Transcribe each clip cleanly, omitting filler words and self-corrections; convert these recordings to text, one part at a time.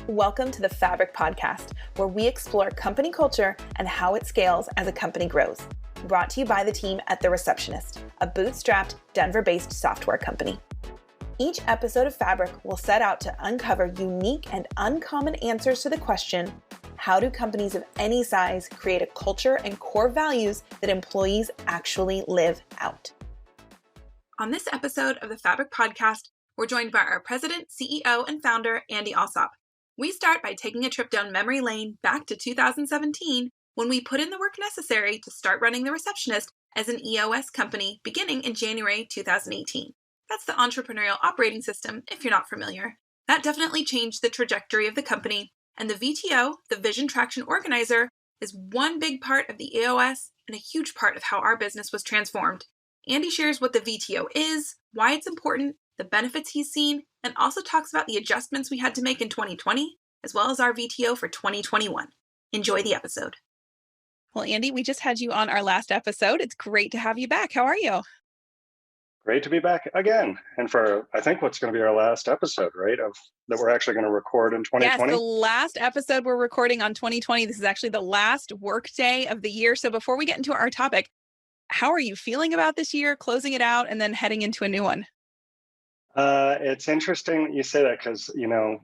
Welcome to the Fabric Podcast, where we explore company culture and how it scales as a company grows. Brought to you by the team at The Receptionist, a bootstrapped, Denver-based software company. Each episode of Fabric will set out to uncover unique and uncommon answers to the question, how do companies of any size create a culture and core values that employees actually live out? On this episode of the Fabric Podcast, we're joined by our president, CEO, and founder, Andy Alsop. We start by taking a trip down memory lane back to 2017 when we put in the work necessary to start running The Receptionist as an EOS company beginning in January 2018. That's the Entrepreneurial Operating System, if you're not familiar. That definitely changed the trajectory of the company, and the VTO, the Vision Traction Organizer, is one big part of the EOS and a huge part of how our business was transformed. Andy shares what the VTO is, why it's important, the benefits he's seen, and also talks about the adjustments we had to make in 2020, as well as our VTO for 2021. Enjoy the episode. Well, Andy, we just had you on our last episode. It's great to have you back. How are you? Great to be back again. And for, I think, what's going to be our last episode, right, that we're actually going to record in 2020? Yes, the last episode we're recording on 2020. This is actually the last work day of the year. So before we get into our topic, how are you feeling about this year, closing it out, and then heading into a new one? It's interesting that you say that because,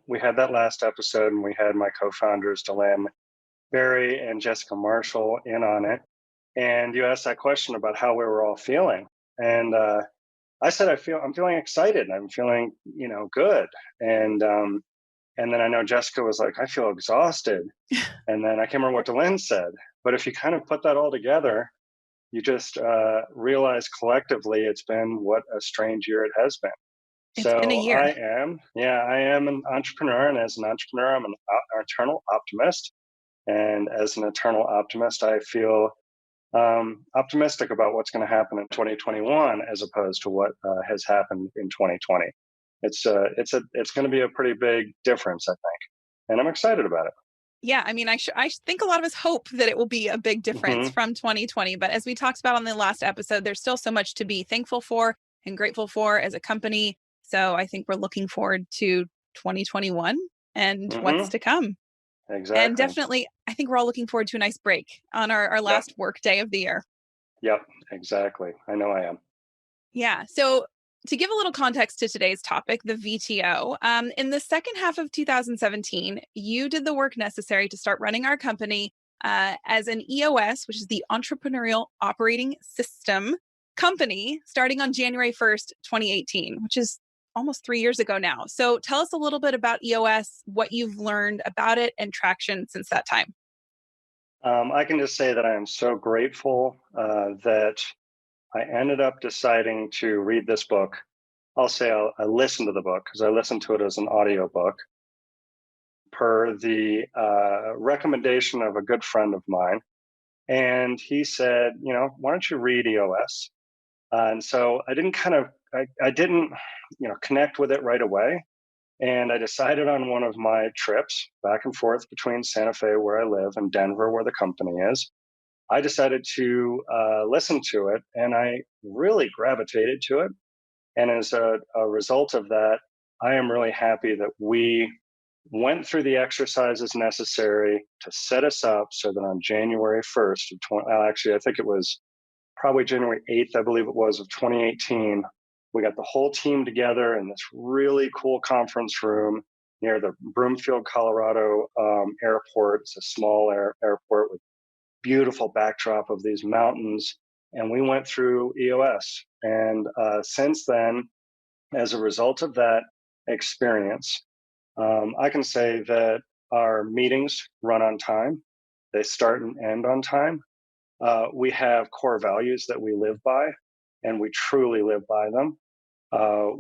we had that last episode and we had my co-founders, Delanne Berry and Jessica Marshall, in on it. And you asked that question about how we were all feeling. And I said, I'm feeling excited. I'm feeling, good. And then I know Jessica was like, I feel exhausted. And then I can't remember what Delanne said. But if you kind of put that all together, you just realize collectively it's been what a strange year it has been. It's been a year. I am an entrepreneur, and as an entrepreneur, I'm an eternal optimist. And as an eternal optimist, I feel optimistic about what's going to happen in 2021 as opposed to what has happened in 2020. It's going to be a pretty big difference, I think, and I'm excited about it. Yeah, I mean, I think a lot of us hope that it will be a big difference from 2020. But as we talked about on the last episode, there's still so much to be thankful for and grateful for as a company. So I think we're looking forward to 2021 and what's to come. Exactly. And definitely, I think we're all looking forward to a nice break on our last work day of the year. Yep, exactly. I know I am. Yeah. So to give a little context to today's topic, the VTO, in the second half of 2017, you did the work necessary to start running our company as an EOS, which is the Entrepreneurial Operating System company, starting on January 1st, 2018, which is almost 3 years ago now. So tell us a little bit about EOS, what you've learned about it and traction since that time. I can just say that I am so grateful that I ended up deciding to read this book. I'll say I listened to the book because I listened to it as an audiobook per the recommendation of a good friend of mine. And he said, why don't you read EOS? And so I didn't connect with it right away. And I decided on one of my trips back and forth between Santa Fe, where I live, and Denver, where the company is. I decided to listen to it, and I really gravitated to it. And as a result of that, I am really happy that we went through the exercises necessary to set us up so that on January 1st of I think it was probably January 8th, I believe it was, of 2018, we got the whole team together in this really cool conference room near the Broomfield, Colorado airport. It's a small airport with beautiful backdrop of these mountains. And we went through EOS. And since then, as a result of that experience, I can say that our meetings run on time. They start and end on time. We have core values that we live by, and we truly live by them.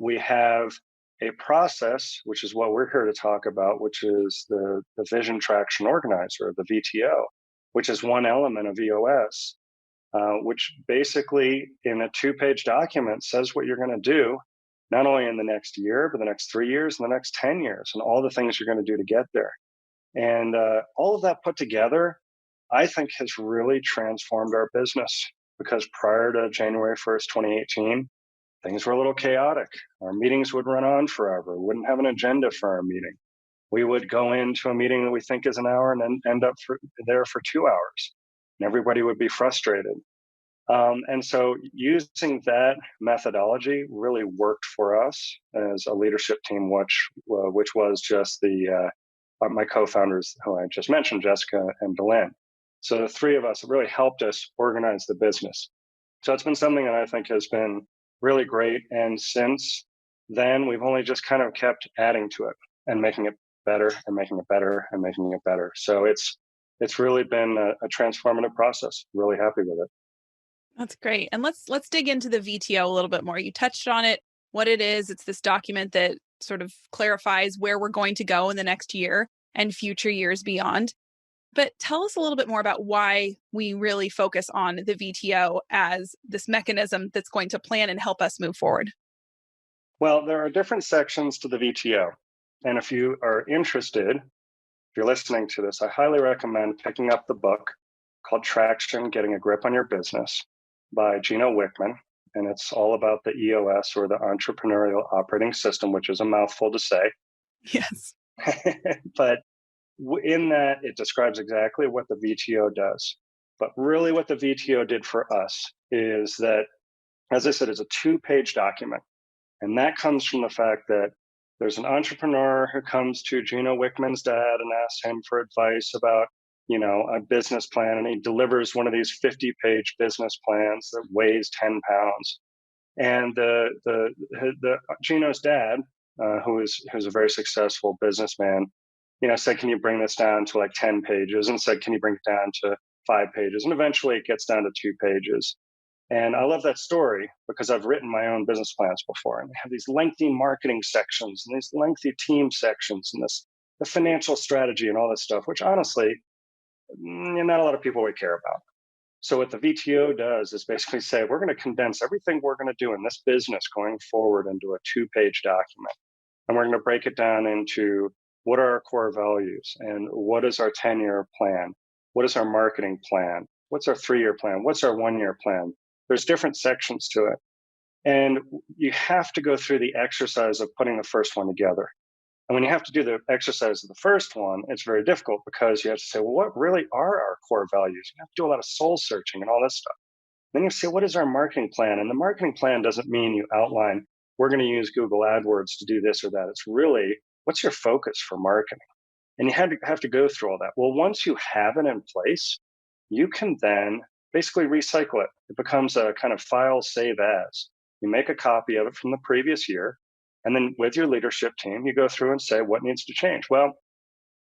We have a process, which is what we're here to talk about, which is the Vision Traction Organizer, the VTO, which is one element of EOS, which basically in a 2-page document says what you're going to do, not only in the next year, but the next 3 years and the next 10 years, and all the things you're going to do to get there. And all of that put together, I think has really transformed our business, because prior to January 1st, 2018, things were a little chaotic. Our meetings would run on forever. We wouldn't have an agenda for our meeting. We would go into a meeting that we think is an hour and then end up there for 2 hours. And everybody would be frustrated. And so using that methodology really worked for us as a leadership team, which was just my co-founders who I just mentioned, Jessica and Delenn. So the three of us really helped us organize the business. So it's been something that I think has been really great. And since then, we've only just kind of kept adding to it and making it better and making it better and making it better. So it's really been a transformative process. Really happy with it. That's great. And let's dig into the VTO a little bit more. You touched on it, what it is. It's this document that sort of clarifies where we're going to go in the next year and future years beyond. But tell us a little bit more about why we really focus on the VTO as this mechanism that's going to plan and help us move forward. Well, there are different sections to the VTO. And if you are interested, if you're listening to this, I highly recommend picking up the book called Traction: Getting a Grip on Your Business by Gino Wickman. And it's all about the EOS, or the Entrepreneurial Operating System, which is a mouthful to say. Yes. But in that, it describes exactly what the VTO does. But really, what the VTO did for us is that, as I said, it's a 2-page document. And that comes from the fact that there's an entrepreneur who comes to Gino Wickman's dad and asks him for advice about, a business plan. And he delivers one of these 50-page business plans that weighs 10 pounds. And the Gino's dad, who's a very successful businessman, said, "Can you bring this down to like 10 pages?" And said, "Can you bring it down to 5 pages?" And eventually it gets down to 2 pages. And I love that story because I've written my own business plans before, and they have these lengthy marketing sections and these lengthy team sections and the financial strategy and all this stuff, which honestly, not a lot of people would care about. So what the VTO does is basically say, we're going to condense everything we're going to do in this business going forward into a 2-page document. And we're going to break it down into what are our core values and what is our 10-year plan? What is our marketing plan? What's our 3-year plan? What's our 1-year plan? There's different sections to it. And you have to go through the exercise of putting the first one together. And when you have to do the exercise of the first one, it's very difficult because you have to say, well, what really are our core values? You have to do a lot of soul searching and all this stuff. Then you say, what is our marketing plan? And the marketing plan doesn't mean you outline, we're going to use Google AdWords to do this or that. It's really, what's your focus for marketing? And you have to go through all that. Well, once you have it in place, you can then basically recycle it. It becomes a kind of file save as. You make a copy of it from the previous year. And then with your leadership team, you go through and say, what needs to change? Well,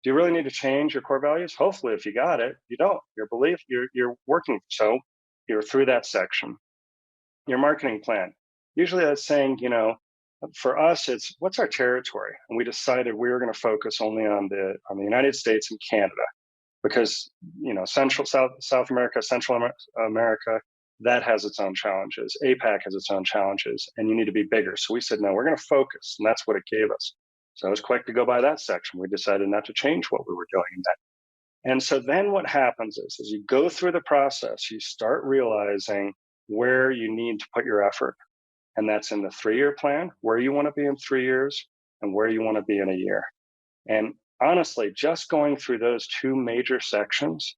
do you really need to change your core values? Hopefully, if you got it, you don't. Your belief, you're working. So you're through that section. Your marketing plan. Usually that's saying, for us, it's what's our territory? And we decided we were going to focus only on the United States and Canada because, Central, South America, Central America, that has its own challenges. APAC has its own challenges, and you need to be bigger. So we said, no, we're going to focus. And that's what it gave us. So I was quick to go by that section. We decided not to change what we were doing in that. And so then what happens is, as you go through the process, you start realizing where you need to put your effort. And that's in the 3-year plan, where you want to be in 3 years and where you want to be in a year. And honestly, just going through those 2 major sections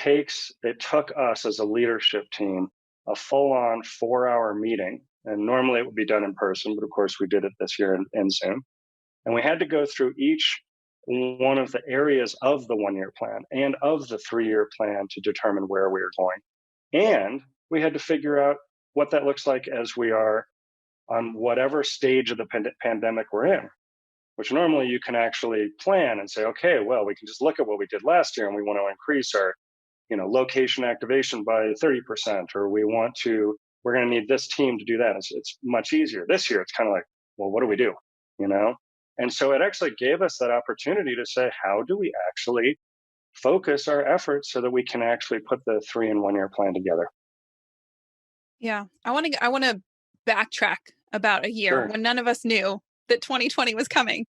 it took us as a leadership team a full-on 4-hour meeting. And normally it would be done in person, but of course we did it this year in Zoom. And we had to go through each one of the areas of the 1-year plan and of the 3-year plan to determine where we are going. And we had to figure out what that looks like as we are on whatever stage of the pandemic we're in, which normally you can actually plan and say, okay, well, we can just look at what we did last year and we want to increase our location activation by 30%, or we're going to need this team to do that. It's much easier. This year, it's kind of like, well, what do we do? And so it actually gave us that opportunity to say, how do we actually focus our efforts so that we can actually put the 3 and 1-year plan together? Yeah. I want to backtrack about a year Sure. when none of us knew that 2020 was coming.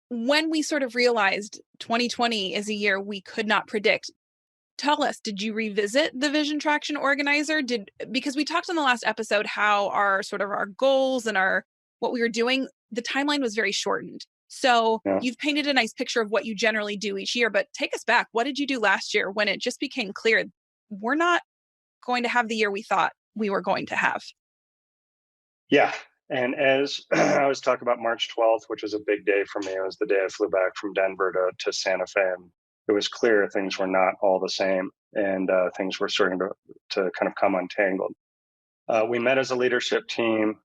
When we sort of realized 2020 is a year we could not predict, tell us, did you revisit the Vision Traction Organizer? Because we talked in the last episode how our goals and what we were doing, the timeline was very shortened. So Yeah. you've painted a nice picture of what you generally do each year, but take us back. What did you do last year when it just became clear we're not going to have the year we thought we were going to have? Yeah. And as I was talking about March 12th, which was a big day for me, it was the day I flew back from Denver to Santa Fe. And it was clear things were not all the same, and things were starting to kind of come untangled. We met as a leadership team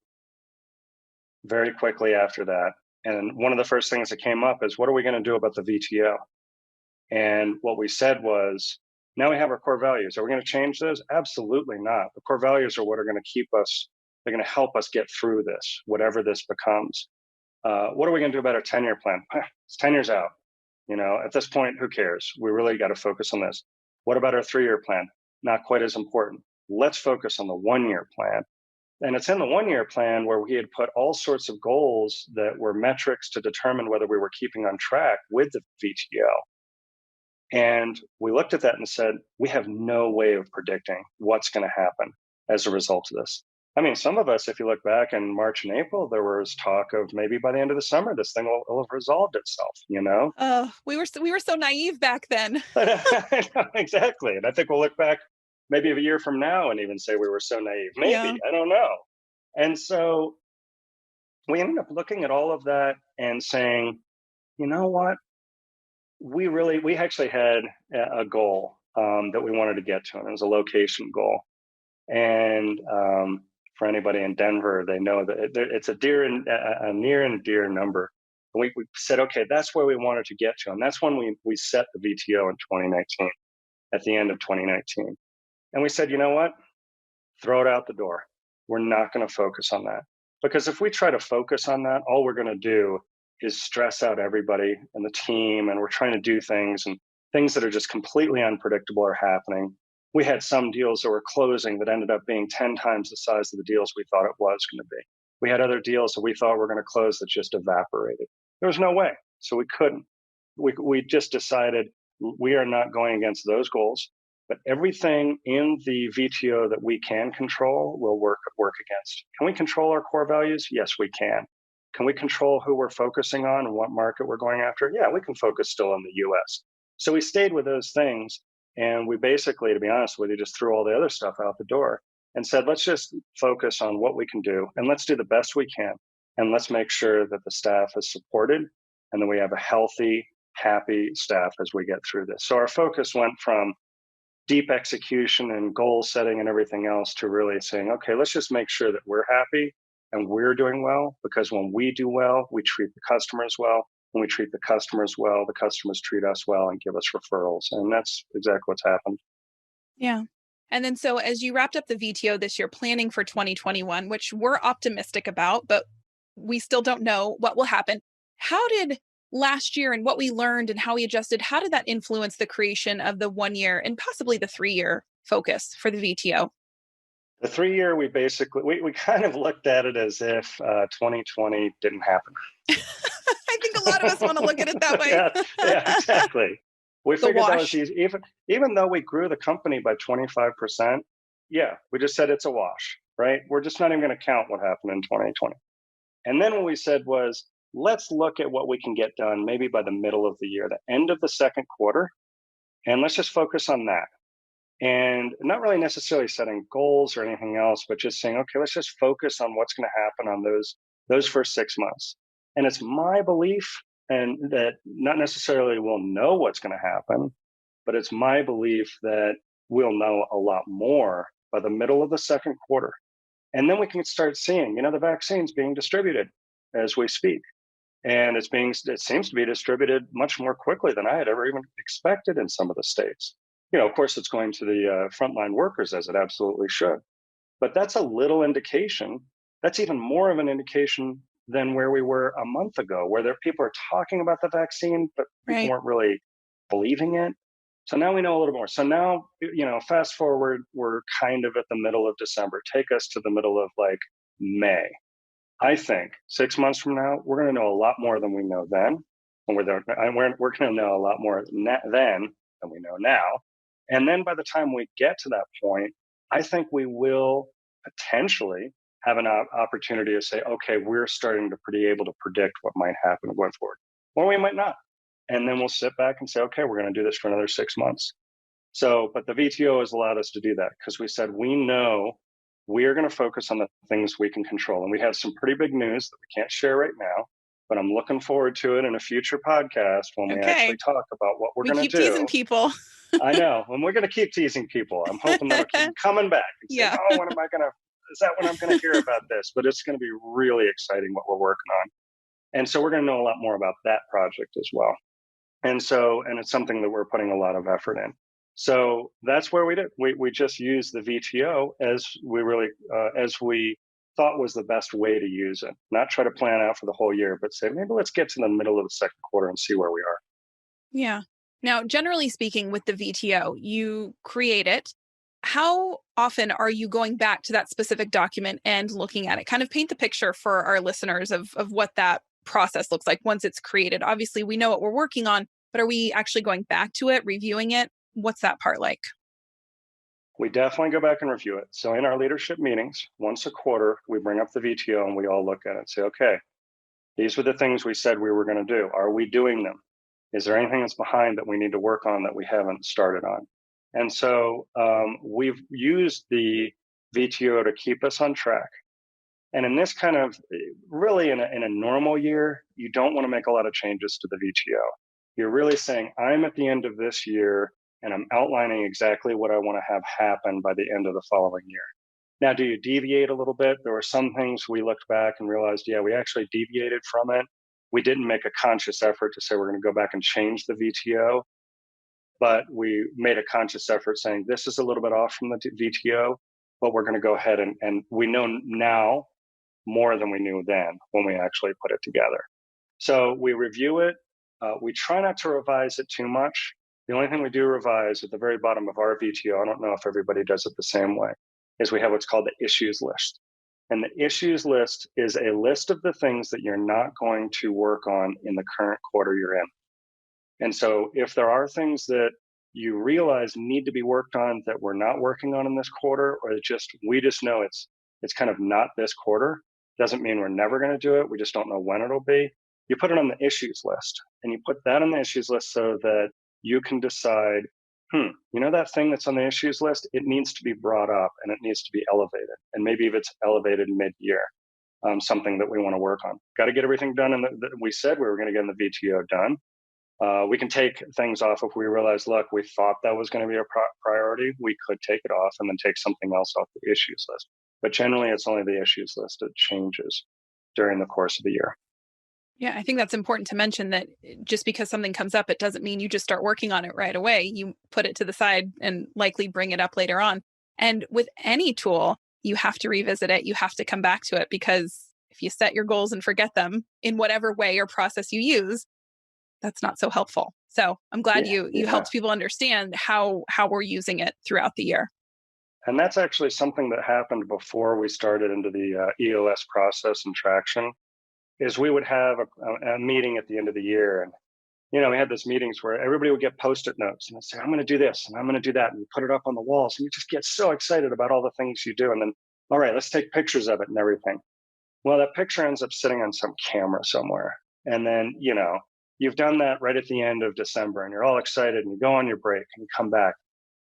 very quickly after that. And one of the first things that came up is, what are we going to do about the VTO? And what we said was, now we have our core values. Are we going to change those? Absolutely not. The core values are what are going to keep us, they're going to help us get through this, whatever this becomes. What are we going to do about our 10-year plan? It's 10 years out. At this point, who cares? We really got to focus on this. What about our 3-year plan? Not quite as important. Let's focus on the 1-year plan. And it's in the 1-year plan where we had put all sorts of goals that were metrics to determine whether we were keeping on track with the VTO. And we looked at that and said, we have no way of predicting what's going to happen as a result of this. I mean, some of us, if you look back in March and April, there was talk of maybe by the end of the summer, this thing will have resolved itself. We were so naive back then. Exactly. And I think we'll look back maybe a year from now and even say we were so naive. Maybe, Yeah. I don't know. And so we ended up looking at all of that and saying, you know what? We actually had a goal that we wanted to get to, and it was a location goal. And for anybody in Denver, they know that it's a near and dear number. And we said, okay, that's where we wanted to get to, and that's when we set the VTO in 2019, at the end of 2019. And we said, you know what? Throw it out the door. We're not going to focus on that, because if we try to focus on that, all we're going to do is stress out everybody and the team, and we're trying to do things, and things that are just completely unpredictable are happening. We had some deals that were closing that ended up being 10 times the size of the deals we thought it was going to be. We had other deals that we thought were going to close that just evaporated. There was no way. So we couldn't. We just decided we are not going against those goals, but everything in the VTO that we can control will work against. Can we control our core values? Yes, we can. Can we control who we're focusing on and what market we're going after? Yeah, we can focus still on the US. So we stayed with those things. And we basically, to be honest with you, just threw all the other stuff out the door and said, let's just focus on what we can do, and let's do the best we can. And let's make sure that the staff is supported and that we have a healthy, happy staff as we get through this. So our focus went from deep execution and goal setting and everything else to really saying, okay, let's just make sure that we're happy and we're doing well, because when we do well, we treat the customers well. When we treat the customers well, the customers treat us well and give us referrals. And that's exactly what's happened. Yeah. And then so as you wrapped up the VTO this year, planning for 2021, which we're optimistic about, but we still don't know what will happen. How did last year and what we learned and how we adjusted, how did that influence the creation of the 1-year and possibly the 3-year focus for the VTO? The 3-year, we kind of looked at it as if 2020 didn't happen. I think a lot of us want to look at it that way. yeah, exactly. We The figured that wash. was easy. Even though we grew the company by 25%, yeah, we just said it's a wash, right? We're just not even going to count what happened in 2020. And then what we said was, let's look at what we can get done maybe by the middle of the year, the end of the second quarter, and let's just focus on that. And not really necessarily setting goals or anything else, but just saying, okay, let's just focus on what's going to happen on those first 6 months. And it's my belief, and that not necessarily we'll know what's going to happen, but it's my belief that we'll know a lot more by the middle of the second quarter. And then we can start seeing, the vaccine's being distributed as we speak. And it seems to be distributed much more quickly than I had ever even expected in some of the states. Of course, it's going to the frontline workers, as it absolutely should. But that's a little indication. That's even more of an indication than where we were a month ago, where people are talking about the vaccine, but people weren't really believing it. So now we know a little more. So now, fast forward, we're kind of at the middle of December. Take us to the middle of May. I think 6 months from now, we're going to know a lot more than we know then. And we're going to know a lot more then than we know now. And then by the time we get to that point, I think we will potentially have an opportunity to say, okay, we're starting to be able to predict what might happen going forward, or we might not. And then we'll sit back and say, okay, we're going to do this for another 6 months. So, but the VTO has allowed us to do that because we said we know we are going to focus on the things we can control. And we have some pretty big news that we can't share right now, but I'm looking forward to it in a future podcast when we actually Okay. talk about what we're We going keep to do. teasing people. I know, and we're going to keep teasing people. I'm hoping that'll keep coming back and say, Yeah. oh, when am I going to, is that when I'm going to hear about this? But it's going to be really exciting what we're working on. And so we're going to know a lot more about that project as well. And so, and it's something that we're putting a lot of effort in. So that's where we did. We just used the VTO as we thought was the best way to use it. Not try to plan out for the whole year, but say maybe let's get to the middle of the second quarter and see where we are. Yeah. Now, generally speaking, with the VTO, you create it. How often are you going back to that specific document and looking at it? Kind of paint the picture for our listeners of what that process looks like once it's created. Obviously, we know what we're working on, but are we actually going back to it, reviewing it? What's that part like? We definitely go back and review it. So in our leadership meetings, once a quarter, we bring up the VTO and we all look at it and say, okay, these were the things we said we were going to do. Are we doing them? Is there anything that's behind that we need to work on that we haven't started on? And so we've used the VTO to keep us on track. And in this kind of really in a normal year, you don't want to make a lot of changes to the VTO. You're really saying, I'm at the end of this year and I'm outlining exactly what I want to have happen by the end of the following year. Now, do you deviate a little bit? There were some things we looked back and realized, yeah, we actually deviated from it. We didn't make a conscious effort to say we're going to go back and change the VTO, but we made a conscious effort saying this is a little bit off from the VTO, but we're going to go ahead and we know now more than we knew then when we actually put it together. So we review it. We try not to revise it too much. The only thing we do revise at the very bottom of our VTO, I don't know if everybody does it the same way, is we have what's called the issues list. And the issues list is a list of the things that you're not going to work on in the current quarter you're in. And so if there are things that you realize need to be worked on that we're not working on in this quarter, or we just know it's kind of not this quarter, doesn't mean we're never going to do it. We just don't know when it'll be. You put it on the issues list, and you put that on the issues list so that you can decide, that thing that's on the issues list, it needs to be brought up and it needs to be elevated. And maybe if it's elevated mid-year, something that we want to work on. Got to get everything done. And we said we were going to get in the VTO done. We can take things off if we realize, look, we thought that was going to be a priority. We could take it off and then take something else off the issues list. But generally, it's only the issues list that changes during the course of the year. Yeah, I think that's important to mention that just because something comes up, it doesn't mean you just start working on it right away. You put it to the side and likely bring it up later on. And with any tool, you have to revisit it. You have to come back to it because if you set your goals and forget them in whatever way or process you use, that's not so helpful. So I'm glad you helped people understand how we're using it throughout the year. And that's actually something that happened before we started into the EOS process and traction, is we would have a meeting at the end of the year. And, we had those meetings where everybody would get Post-it notes and they'd say, I'm going to do this and I'm going to do that. And you put it up on the walls and you just get so excited about all the things you do. And then, all right, let's take pictures of it and everything. Well, that picture ends up sitting on some camera somewhere. And then, you've done that right at the end of December and you're all excited and you go on your break and you come back.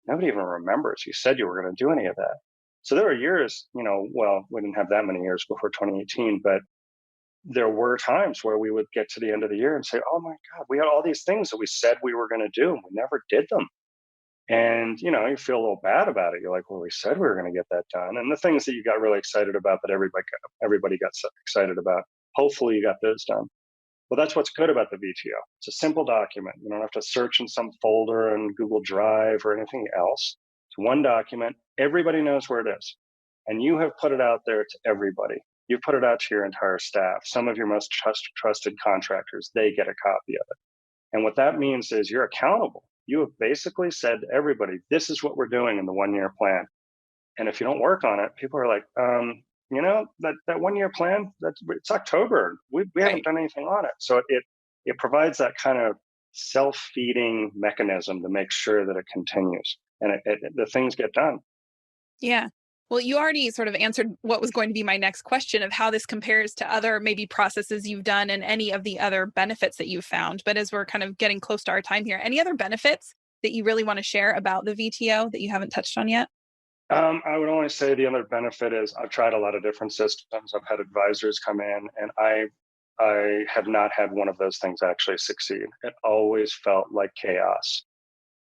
Nobody even remembers you said you were going to do any of that. So there were years, we didn't have that many years before 2018, but there were times where we would get to the end of the year and say, oh my God, we had all these things that we said we were going to do and we never did them. And, you feel a little bad about it. You're like, well, we said we were going to get that done. And the things that you got really excited about that everybody got so excited about, hopefully you got those done. Well, that's what's good about the VTO. It's a simple document. You don't have to search in some folder in Google Drive or anything else. It's one document. Everybody knows where it is. And you have put it out there to everybody. You've put it out to your entire staff. Some of your most trusted contractors, they get a copy of it. And what that means is you're accountable. You have basically said to everybody, this is what we're doing in the 1-year plan. And if you don't work on it, people are like, that 1-year plan, it's October. We haven't done anything on it. So it provides that kind of self-feeding mechanism to make sure that it continues and the things get done. Yeah. Well, you already sort of answered what was going to be my next question of how this compares to other maybe processes you've done and any of the other benefits that you've found. But as we're kind of getting close to our time here, any other benefits that you really want to share about the VTO that you haven't touched on yet? I would only say the other benefit is I've tried a lot of different systems. I've had advisors come in, and I have not had one of those things actually succeed. It always felt like chaos.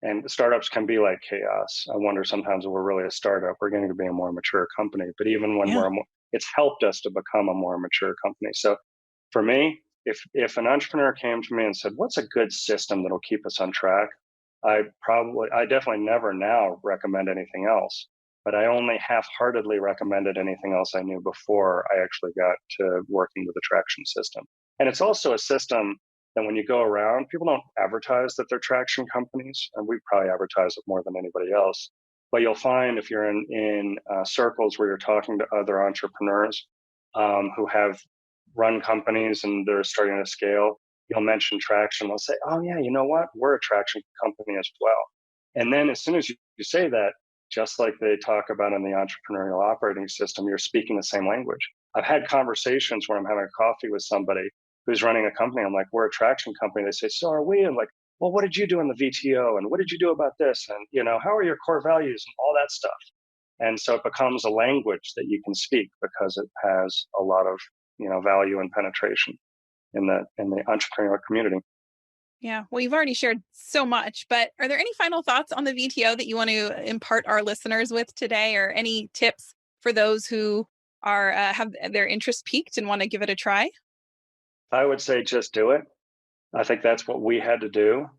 And startups can be like chaos. I wonder sometimes if we're really a startup, we're getting to be a more mature company. But even when Yeah. it's helped us to become a more mature company. So for me, if an entrepreneur came to me and said, "What's a good system that'll keep us on track?" I definitely never now recommend anything else. But I only half-heartedly recommended anything else I knew before I actually got to working with the traction system. And it's also a system that when you go around, people don't advertise that they're traction companies, and we probably advertise it more than anybody else. But you'll find if you're in circles where you're talking to other entrepreneurs who have run companies and they're starting to scale, you'll mention traction. They'll say, "Oh yeah, you know what? We're a traction company as well." And then as soon as you say that, just like they talk about in the entrepreneurial operating system, you're speaking the same language. I've had conversations where I'm having a coffee with somebody who's running a company. I'm like, "We're a traction company." They say, "So are we." And like, "Well, what did you do in the VTO? And what did you do about this? And how are your core values and all that stuff?" And so it becomes a language that you can speak because it has a lot of value and penetration in the entrepreneurial community. Yeah. Well, you've already shared so much, but are there any final thoughts on the VTO that you want to impart our listeners with today, or any tips for those who are have their interest piqued and want to give it a try? I would say just do it. I think that's what we had to do.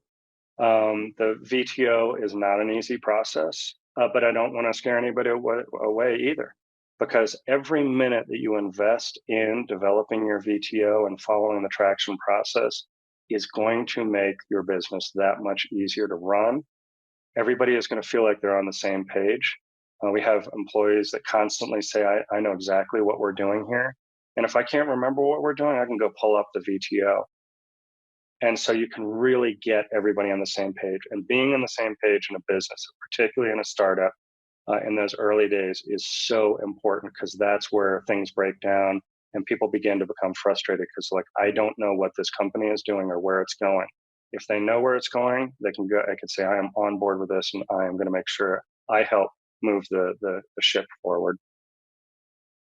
The VTO is not an easy process, but I don't want to scare anybody away either, because every minute that you invest in developing your VTO and following the traction process is going to make your business that much easier to run. Everybody is going to feel like they're on the same page. We have employees that constantly say, I know exactly what we're doing here. And if I can't remember what we're doing, I can go pull up the VTO. And so you can really get everybody on the same page. And being on the same page in a business, particularly in a startup, in those early days is so important, because that's where things break down and people begin to become frustrated because, like, I don't know what this company is doing or where it's going. If they know where it's going, they can go. I can say, "I am on board with this, and I am going to make sure I help move the ship forward."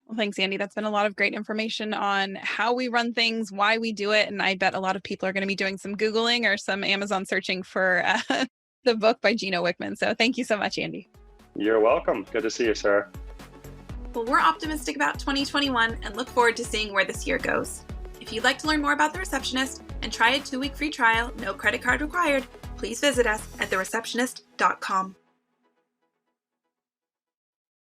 Well, thanks, Andy. That's been a lot of great information on how we run things, why we do it. And I bet a lot of people are going to be doing some Googling or some Amazon searching for the book by Gino Wickman. So thank you so much, Andy. You're welcome. Good to see you, Sarah. Well, we're optimistic about 2021 and look forward to seeing where this year goes. If you'd like to learn more about The Receptionist and try a 2-week free trial, no credit card required, please visit us at thereceptionist.com.